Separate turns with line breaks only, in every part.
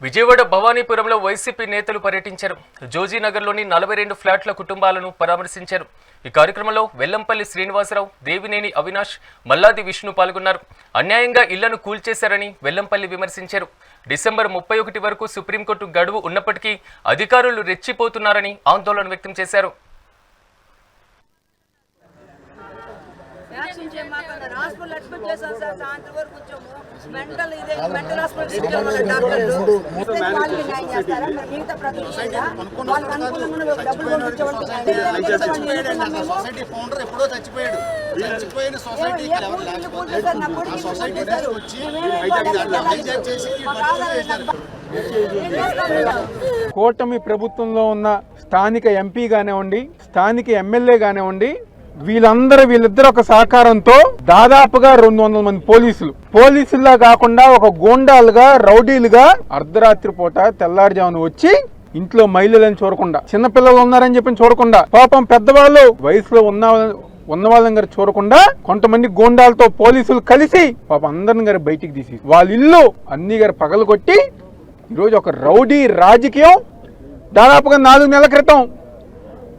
Vijayawada భవానీపురంలో YCP నేతలు పర్యటించారు. జోజీనగర్లోని 42 ఫ్లాట్ల కుటుంబాలను పరామర్శించారు. ఈ కార్యక్రమంలో వెల్లంపల్లి శ్రీనివాసరావు, దేవినేని అవినాష్, మల్లాది విష్ణు పాల్గొన్నారు. అన్యాయంగా ఇళ్లను కూల్చేశారని వెల్లంపల్లి విమర్శించారు. డిసెంబర్ 31 వరకు సుప్రీంకోర్టు గడువు ఉన్నప్పటికీ అధికారులు రెచ్చిపోతున్నారని ఆందోళన వ్యక్తం చేశారు.
కూటమి ప్రభుత్వంలో ఉన్న స్థానిక ఎంపీ కానివ్వండి, స్థానిక ఎమ్మెల్యే కానివ్వండి, వీళ్ళిద్దరు ఒక సహకారంతో దాదాపుగా 200 మంది పోలీసుల్లా కాకుండా ఒక గూండాలుగా, రౌడీలుగా అర్ధరాత్రి పూట తెల్లారుజామున వచ్చి ఇంట్లో మహిళలను చూడకుండా, చిన్నపిల్లలు ఉన్నారని చెప్పి చూడకుండా, పాపం పెద్దవాళ్ళు వయసులో ఉన్న వాళ్ళని గారు చూడకుండా కొంతమంది గూండాలతో పోలీసులు కలిసి పాపం అందరిని గారు బయటికి తీసి వాళ్ళ ఇల్లు అన్ని గారు పగలగొట్టి ఈరోజు ఒక రౌడీ రాజకీయం దాదాపుగా 4 నెలల క్రితం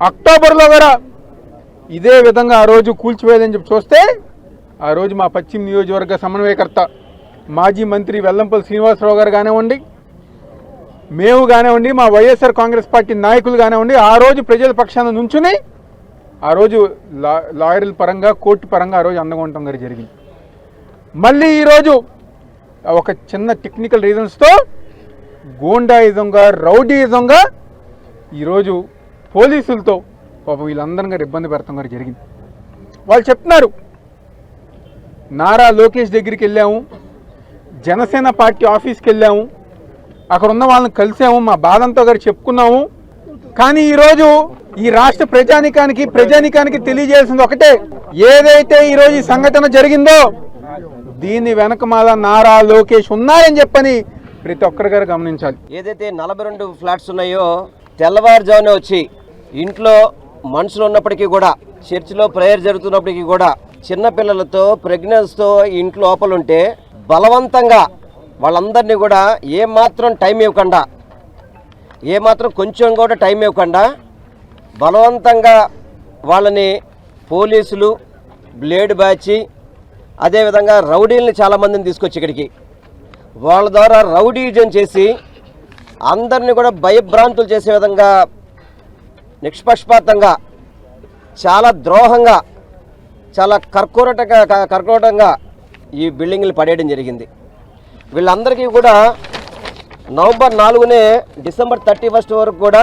అక్టోబర్లో కూడా ఇదే విధంగా ఆ రోజు కూల్చివేయాలని చెప్పి చూస్తే ఆ రోజు మా పశ్చిమ నియోజకవర్గ సమన్వయకర్త మాజీ మంత్రి వెల్లంపల్లి శ్రీనివాసరావు గారు కానివ్వండి, మేము కానివ్వండి, మా వైఎస్ఆర్ కాంగ్రెస్ పార్టీ నాయకులు కానివ్వండి, ఆ రోజు ప్రజల పక్షాన నుంచుని ఆ రోజు లాయర్ల పరంగా, కోర్టు పరంగా ఆ రోజు అండగా ఉండటం గారు జరిగింది. మళ్ళీ ఈరోజు ఒక చిన్న టెక్నికల్ రీజన్స్తో గూండాయిజంగా, రౌడీయిజంగా ఈరోజు పోలీసులతో పాపం వీళ్ళందరినీ గారు ఇబ్బంది పెడతాం గారు జరిగింది. వాళ్ళు చెప్తున్నారు, నారా లోకేష్ దగ్గరికి వెళ్ళాము, జనసేన పార్టీ ఆఫీస్కి వెళ్ళాము, అక్కడ ఉన్న వాళ్ళని కలిసాము, మా బాధంతో గారు చెప్పుకున్నాము. కానీ ఈరోజు ఈ రాష్ట్ర ప్రజానికానికి తెలియజేసింది ఒకటే, ఏదైతే ఈరోజు ఈ సంఘటన జరిగిందో దీని వెనకమాల నారా లోకేష్ ఉన్నారని చెప్పని ప్రతి ఒక్కరి గారు గమనించాలి.
ఏదైతే 42 ఫ్లాట్స్ ఉన్నాయో తెల్లవారుజామున వచ్చి ఇంట్లో మనుషులు ఉన్నప్పటికీ కూడా, చర్చిలో ప్రేయర్ జరుగుతున్నప్పటికీ కూడా, చిన్నపిల్లలతో ప్రెగ్నెన్స్తో ఇంట్లో లోపల ఉంటే బలవంతంగా వాళ్ళందరినీ కూడా ఏమాత్రం టైం ఇవ్వకుండా, ఏమాత్రం కొంచెం కూడా టైం ఇవ్వకుండా బలవంతంగా వాళ్ళని పోలీసులు, బ్లేడ్ బ్యాచ్, అదేవిధంగా రౌడీల్ని చాలామందిని తీసుకొచ్చి ఇక్కడికి వాళ్ళ ద్వారా రౌడీజం చేసి అందరినీ కూడా భయభ్రాంతులు చేసే విధంగా నిష్పక్షపాతంగా, చాలా ద్రోహంగా, చాలా కర్కోటంగా ఈ బిల్డింగ్లు పడేయడం జరిగింది. వీళ్ళందరికీ కూడా నవంబర్ 4నే డిసెంబర్ 31 వరకు కూడా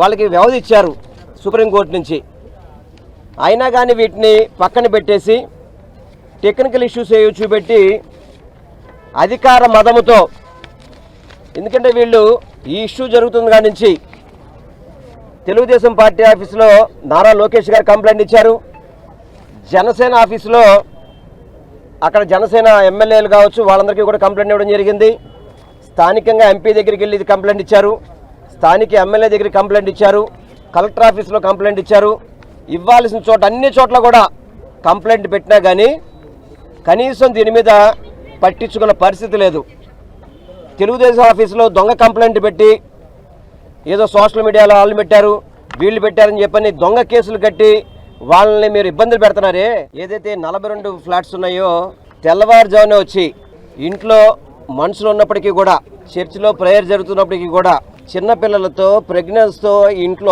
వాళ్ళకి వ్యవధి ఇచ్చారు సుప్రీంకోర్టు నుంచి. అయినా కానీ వీటిని పక్కన పెట్టేసి టెక్నికల్ ఇష్యూస్ చూపెట్టి అధికార మదముతో, ఎందుకంటే వీళ్ళు ఈ ఇష్యూ జరుగుతుంది కాడి నుంచి తెలుగుదేశం పార్టీ ఆఫీసులో నారా లోకేష్ గారు కంప్లైంట్ ఇచ్చారు, జనసేన ఆఫీసులో అక్కడ జనసేన ఎమ్మెల్యేలు కావచ్చు వాళ్ళందరికీ కూడా కంప్లైంట్ ఇవ్వడం జరిగింది. స్థానికంగా ఎంపీ దగ్గరికి వెళ్ళి కంప్లైంట్ ఇచ్చారు, స్థానిక ఎమ్మెల్యే దగ్గరికి కంప్లైంట్ ఇచ్చారు, కలెక్టర్ ఆఫీసులో కంప్లైంట్ ఇచ్చారు. ఇవ్వాల్సిన చోట అన్ని చోట్ల కూడా కంప్లైంట్ పెట్టినా కానీ కనీసం దీని మీద పట్టించుకున్న పరిస్థితి లేదు. తెలుగుదేశం ఆఫీసులో దొంగ కంప్లైంట్ పెట్టి ఏదో సోషల్ మీడియాలో వాళ్ళు పెట్టారు, వీళ్ళు పెట్టారని చెప్పని దొంగ కేసులు కట్టి వాళ్ళని మీరు ఇబ్బందులు పెడుతున్నారే. ఏదైతే 42 ఫ్లాట్స్ ఉన్నాయో తెల్లవారుజామున వచ్చి ఇంట్లో మనుషులు ఉన్నప్పటికీ కూడా, చర్చిలో ప్రేయర్ జరుగుతున్నప్పటికీ కూడా, చిన్నపిల్లలతో ప్రెగ్నెన్స్తో ఇంట్లో